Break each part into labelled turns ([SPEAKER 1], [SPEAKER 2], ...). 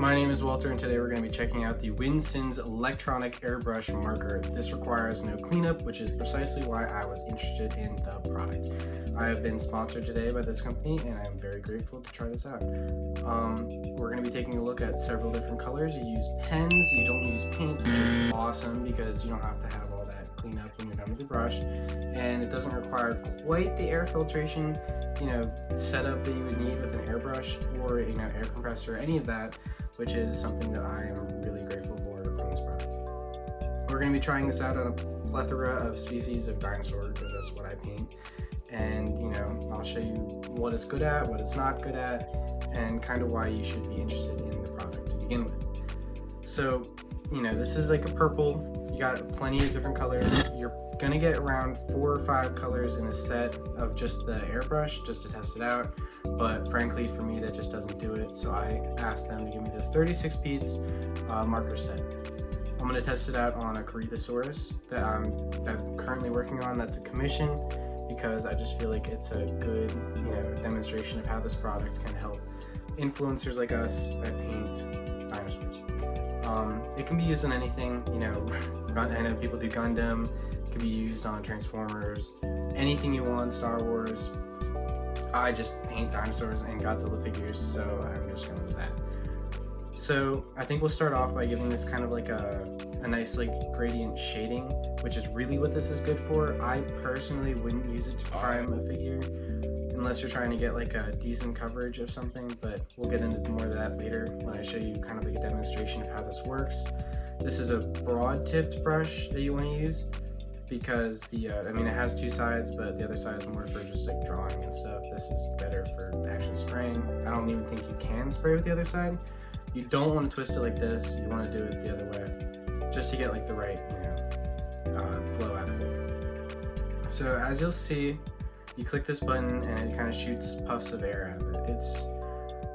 [SPEAKER 1] My name is Walter, and today we're going to be checking out the Winsons electronic airbrush marker. This requires no cleanup, which is precisely why I was interested in the product. I have been sponsored today by this company, and I am very grateful to try this out. We're going to be taking a look at several different colors. You use pens, you don't use paint, which is awesome because you don't have to have all that cleanup when you're done with your brush, and it doesn't require quite the air filtration setup that you would need with an airbrush or air compressor or any of that, which is something that I am really grateful for from this product. We're going to be trying this out on a plethora of species of dinosaurs, because that's what I paint, and I'll show you what it's good at, what it's not good at, and kind of why you should be interested in the product to begin with. So this is like a purple. You got plenty of different colors. You're gonna get around 4 or 5 colors in a set of just the airbrush just to test it out, but frankly for me that just doesn't do it, so I asked them to give me this 36 piece marker set. I'm gonna test it out on a Corethosaurus that I'm currently working on. That's a commission, because I just feel like it's a good demonstration of how this product can help influencers like us that paint dinosaurs. It can be used on anything, I know people do Gundam, it can be used on Transformers, anything you want, Star Wars. I just paint dinosaurs and Godzilla figures, so I'm just going with that. So I think we'll start off by giving this kind of like a nice gradient shading, which is really what this is good for. I personally wouldn't use it to prime a figure unless you're trying to get a decent coverage of something, but we'll get into more of that later when I show you kind of a demonstration of how this works. This is a broad tipped brush that you want to use because it has 2 sides, but the other side is more for just drawing and stuff. This is better for actually spraying. I don't even think you can spray with the other side. You don't want to twist it like this, you want to do it the other way, just to get the right flow out of it. So as you'll see, you click this button and it kind of shoots puffs of air out of it. It's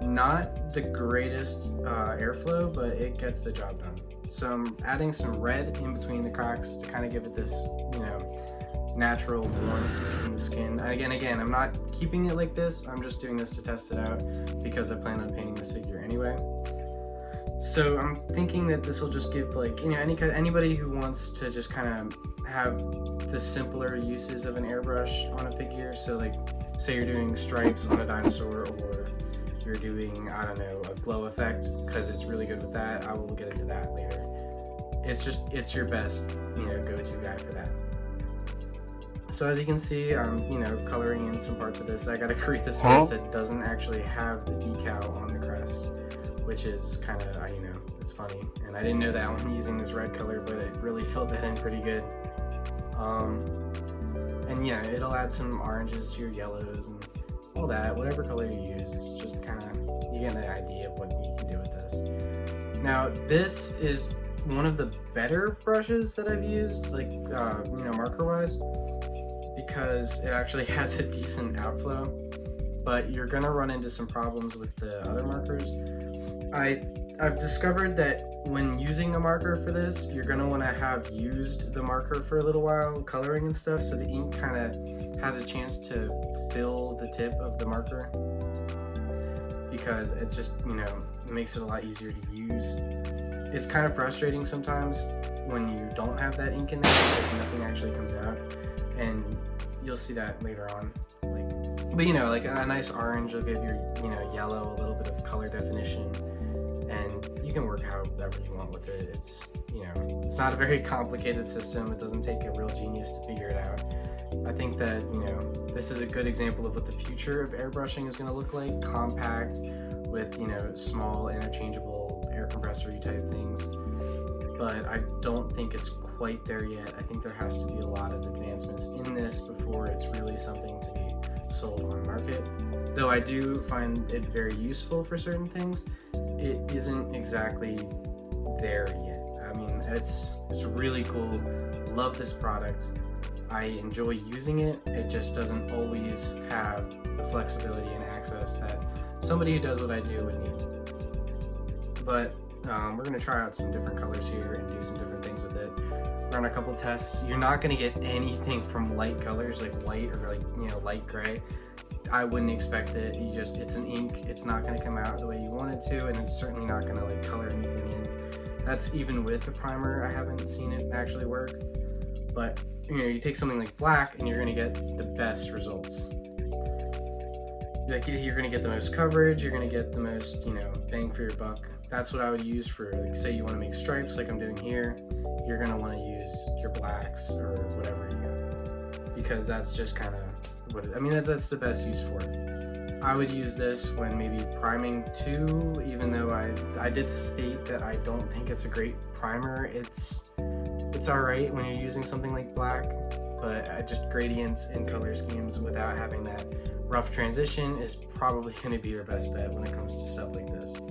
[SPEAKER 1] not the greatest airflow, but it gets the job done. So I'm adding some red in between the cracks to kind of give it this, natural warmth in the skin. Again, I'm not keeping it like this. I'm just doing this to test it out because I plan on painting this figure anyway. So I'm thinking that this will just give anybody who wants to just kind of have the simpler uses of an airbrush on a figure. So say you're doing stripes on a dinosaur, or you're doing, I don't know, a glow effect, because it's really good with that. I will get into that later. It's your best go-to guy for that. So as you can see, I'm coloring in some parts of this. I got a Corethosaurus that doesn't actually have the decal on the crest, which is kind of, it's funny. And I didn't know that when using this red color, but it really filled that in pretty good. And yeah, it'll add some oranges to your yellows and all that, whatever color you use. It's just kind of, you get an idea of what you can do with this. Now, this is one of the better brushes that I've used, marker-wise, because it actually has a decent outflow, but you're gonna run into some problems with the other markers. I've discovered that when using a marker for this, you're going to want to have used the marker for a little while, coloring and stuff, so the ink kind of has a chance to fill the tip of the marker, because it just, it makes it a lot easier to use. It's kind of frustrating sometimes when you don't have that ink in there because nothing actually comes out, and you'll see that later on. But a nice orange will give your, yellow a little bit of color definition, and you can work however you want with it. It's, it's not a very complicated system. It doesn't take a real genius to figure it out. I think that, this is a good example of what the future of airbrushing is going to look like, compact with, small interchangeable air compressor-y type things. But I don't think it's quite there yet. I think there has to be a lot of advancements in this before it's really something to be sold on market. Though I do find it very useful for certain things, it isn't exactly there yet. It's really cool. Love this product. I enjoy using it. It just doesn't always have the flexibility and access that somebody who does what I do would need. But we're going to try out some different colors here and do some different things with it. Run a couple tests. You're not going to get anything from light colors like white or light gray. I wouldn't expect it. It's an ink. It's not going to come out the way you want it to, and it's certainly not going to like color anything in. That's even with the primer. I haven't seen it actually work. But you take something like black, and you're going to get the best results. Like, you're going to get the most coverage. You're going to get the most, bang for your buck. That's what I would use for, like, say you want to make stripes, like I'm doing here. You're going to want to use your blacks or whatever you got, because that's just kind of that's the best use for it. I would use this when maybe priming too, even though I did state that I don't think it's a great primer. It's alright when you're using something like black, but just gradients and color schemes without having that rough transition is probably going to be your best bet when it comes to stuff like this.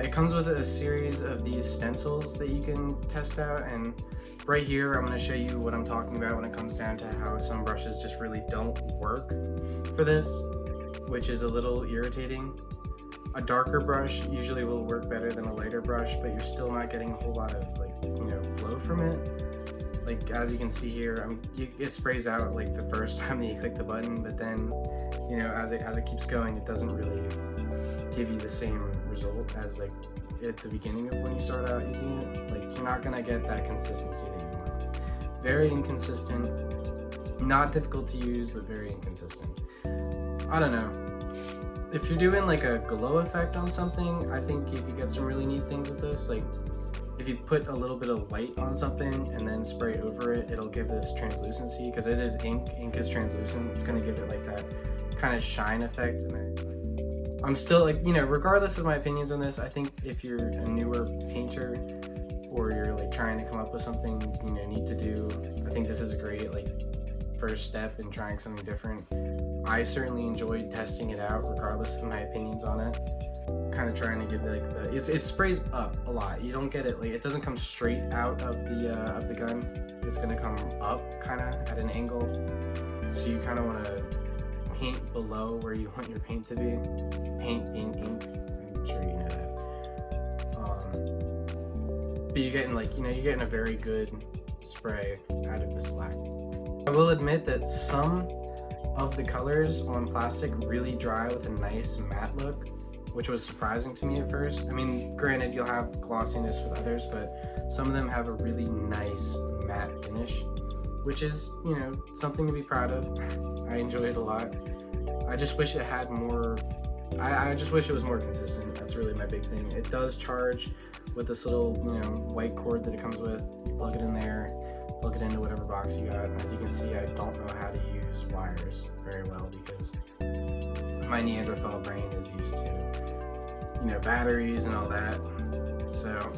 [SPEAKER 1] It comes with a series of these stencils that you can test out, and right here I'm going to show you what I'm talking about when it comes down to how some brushes just really don't work for this, which is a little irritating. A darker brush usually will work better than a lighter brush, but you're still not getting a whole lot of flow from it. Like, as you can see here, it sprays out like the first time that you click the button, but then as it keeps going, it doesn't really give you the same result as like at the beginning of when you start out using it. Like, you're not gonna get that consistency that you want. Very inconsistent, not difficult to use, but very inconsistent. I don't know. If you're doing like a glow effect on something, I think you could get some really neat things with this. Like, if you put a little bit of light on something and then spray over it, it'll give this translucency, because it is ink. Ink is translucent. It's gonna give it like that kind of shine effect. And I'm still like, regardless of my opinions on this, I think if you're a newer painter or you're like trying to come up with something neat to do, I think this is a great like first step in trying something different. I certainly enjoyed testing it out regardless of my opinions on it. Kind of trying to give like it sprays up a lot. You don't get it like, it doesn't come straight out of the gun. It's gonna come up kind of at an angle, so you kind of want to paint below where you want your paint to be. Paint being ink, I'm sure you know that. But you're getting you're getting a very good spray out of this black. I will admit that some of the colors on plastic really dry with a nice matte look, which was surprising to me at first. I mean, granted, you'll have glossiness with others, but some of them have a really nice matte finish, which is, something to be proud of. I enjoy it a lot. I just wish it had more, I just wish it was more consistent. That's really my big thing. It does charge with this little, white cord that it comes with. You plug it in there, plug it into whatever box you got. And as you can see, I don't know how to use wires very well because my Neanderthal brain is used to, batteries and all that. So,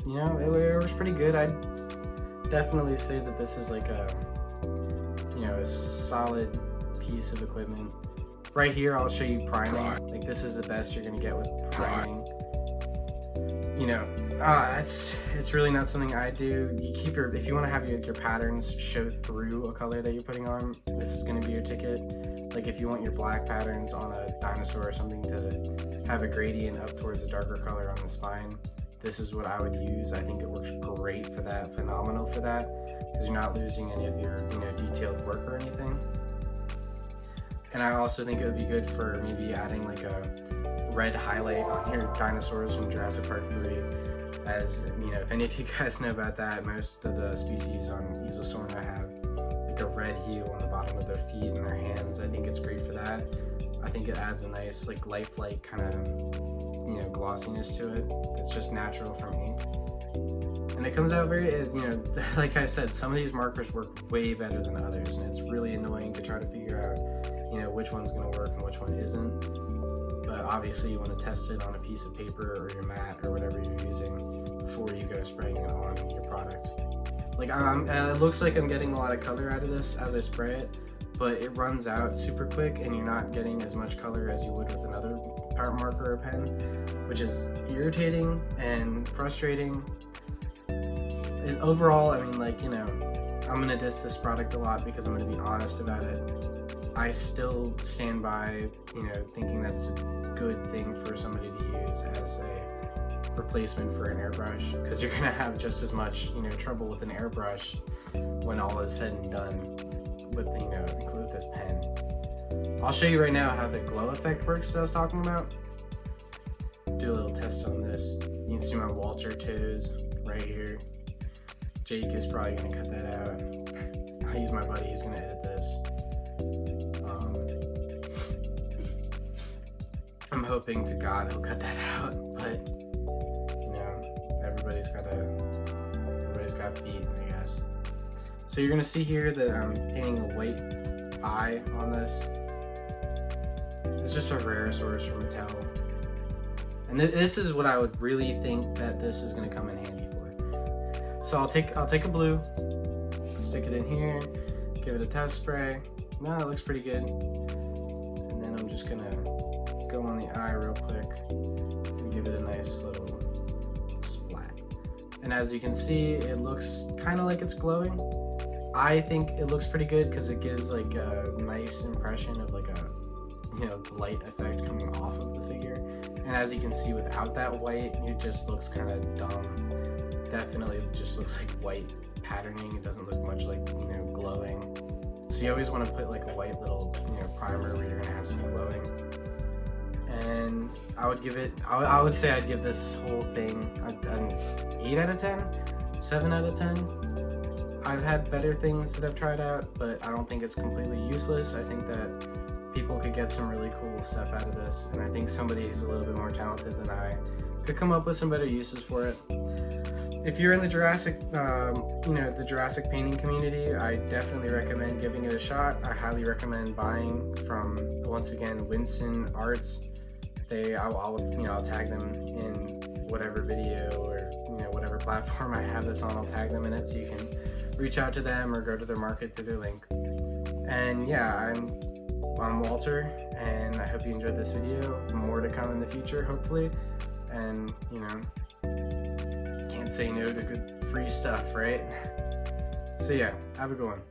[SPEAKER 1] it was pretty good. I'd definitely say that this is like a solid piece of equipment. Right here, I'll show you priming. Like, this is the best you're gonna get with priming. It's really not something I do. You keep if you want to have your patterns show through a color that you're putting on, this is gonna be your ticket. Like, if you want your black patterns on a dinosaur or something to have a gradient up towards a darker color on the spine, this is what I would use. I think it works great for that, phenomenal for that, because you're not losing any of your detailed work or anything. And I also think it would be good for maybe adding like a red highlight on your dinosaurs from Jurassic Park 3. As if any of you guys know about that, most of the species on Easosaurina have like a red hue on the bottom of their feet and their hands. I think it's great for that. I think it adds a nice like lifelike kind of glossiness to it. It's just natural from ink. And it comes out very, like I said, some of these markers work way better than others, and it's really annoying to try to figure out, which one's going to work and which one isn't. But obviously you want to test it on a piece of paper or your mat or whatever you're using before you go spraying it on your product. Like, it looks like I'm getting a lot of color out of this as I spray it, but it runs out super quick and you're not getting as much color as you would with another marker or pen, which is irritating and frustrating. And overall, I'm gonna diss this product a lot because I'm gonna be honest about it. I still stand by, thinking that's a good thing for somebody to use as a replacement for an airbrush, because you're gonna have just as much, trouble with an airbrush when all is said and done include this pen. I'll show you right now how the glow effect works that I was talking about. Do a little test on this. You can see my Walter toes right here. Jake is probably gonna cut that out. I'll use my buddy who's gonna edit this. I'm hoping to God he'll cut that out, but everybody's got feet, I guess. So you're gonna see here that I'm painting a white eye on this. It's just a rare source from Mattel. And this is what I would really think that this is gonna come in handy for. So I'll take a blue, stick it in here, give it a test spray. No, it looks pretty good. And then I'm just gonna go on the eye real quick and give it a nice little splat. And as you can see, it looks kind of like it's glowing. I think it looks pretty good because it gives like a nice impression of like a light effect coming off of the figure. And as you can see, without that white, it just looks kind of dumb. Definitely just looks like white patterning. It doesn't look much like glowing. So you always want to put like a white little primer where you're gonna have some glowing. And I would give it, I would say I'd give this whole thing an 8 out of 10, 7 out of 10. I've had better things that I've tried out, but I don't think it's completely useless. I think that people could get some really cool stuff out of this, and I think somebody who's a little bit more talented than I could come up with some better uses for it. If you're in the Jurassic, the Jurassic painting community, I definitely recommend giving it a shot. I highly recommend buying from, once again, Winsons Arts. I'll tag them in whatever video or whatever platform I have this on. I'll tag them in it so you can reach out to them or go to their market through their link. And yeah, I'm Walter, and I hope you enjoyed this video. More to come in the future, hopefully. And can't say no to good free stuff, right? So yeah, have a good one.